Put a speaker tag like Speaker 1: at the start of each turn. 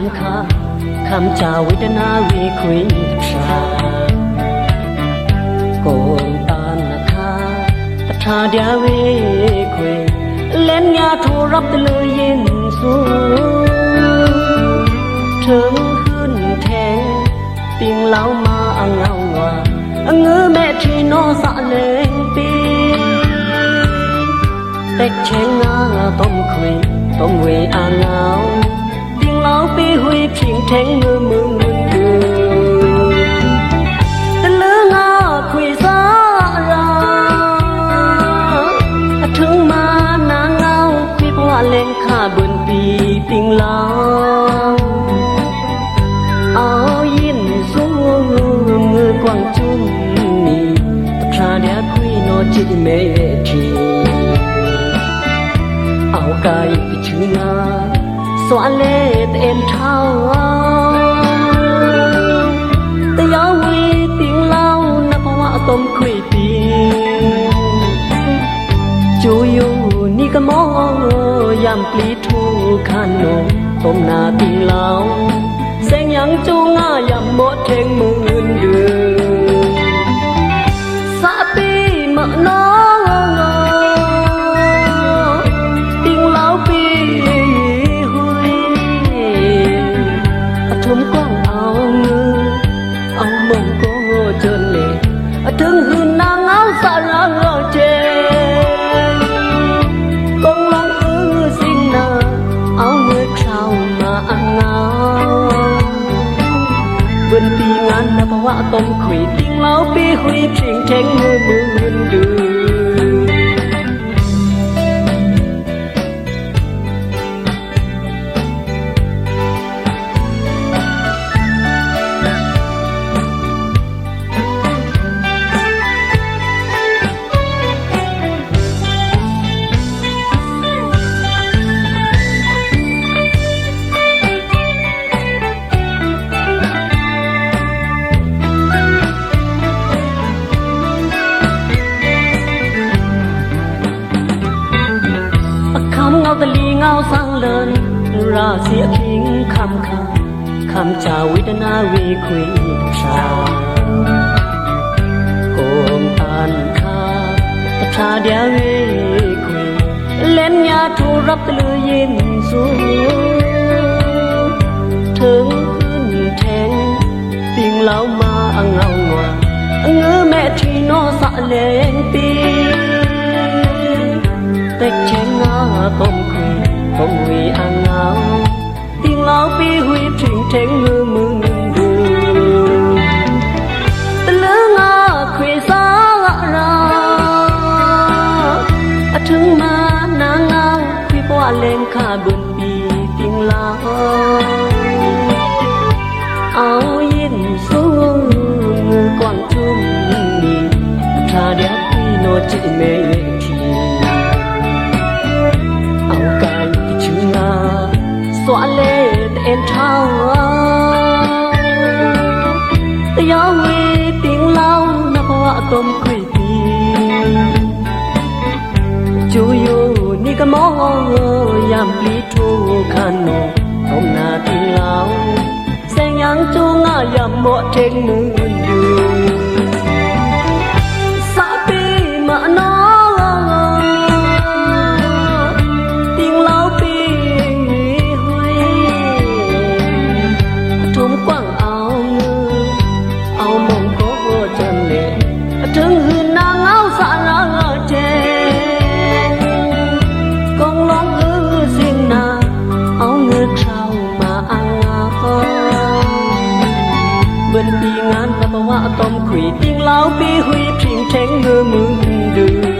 Speaker 1: ำคาคำจาวิดนาวีคุยชาโกงตานนาคาตถาเดียเวคุยเล่นยาโทรับตะเลยยินสูถึงขึ้นแทงติงเล่ามาเงาว่าเงือแม่ที่นอสะเลงปีเต็กเชงงาต้มคุยต้มเวอาเงาติงเล่าปีหุยพิงแทงมือมือตะลืองาคุยสาราถึงมานางเงาคุยเพราะเล่นข้าบนปีติงเล่าเอายินสูงมือกวางจุ่มนี่ตะคราเดียคุยโนจิเมทีเอาไก่ไปชื่องาสวะเลตเอ็นเท้าแต่ยาวีติงเล่านับว่าต้มคุยปีจูอยู่นี่ก็มอยามปลีทูคันโนต้มนาติงเล่าแสงยังจูงายามหมดเทงมือเดือสะปีมะน้องติงเล่าปีหุยทุ่มกว้างเอาเงือเอามงโกจนเละถึงหืนนางเอาสาระเจกงลองสิ่งนาเอาเมื่อคราวมาเงาบนปีงานนับว่าต้มคุยติงเล่าปีหุยพิงแทงมือดือเงาตะลีเงาสังเลินราเสียคิงคำคาคำจาวิดนาวีคุยชาโกมตานคาตถาเดียเวคุยเล่นยาทูรับตะลือยินสูถึงขึ้นแทงติงเล่ามาเงาว่าเงือแม่ที่นอสะเลงปีเต็กเชงงาต้มคุยต้มวีอาเงาติงเล่าปีหุยพิงแทงมือดูตะลืองาคุยสาราถึงมานางเงาคุยเพราะเล่นข้าบนปีติงเล่าเอายินสูงมือกวางจุ่มนี่ถ้าเดียคุยโนจิเมทีสวะเลตเอ็นเท้าแต่ยาวีติงเล่านับว่าต้มคุยปีจูอยู่นี่ก็มอยามปลีทูคันโนต้มนาติงเล่าแสงยังจูงายามหมดเทงมือดูสะปีมะน้องติงเล่าปีกว้างเอาเงือเอามงโกจนเละถึงหืนนางเอาสาระเจกงลองสิ่งนาเอาเงือเข้ามาเงาเบิ่นปีงานนับว่าต้มคุยติงเล่าปีหุยพิงแทงมือดือ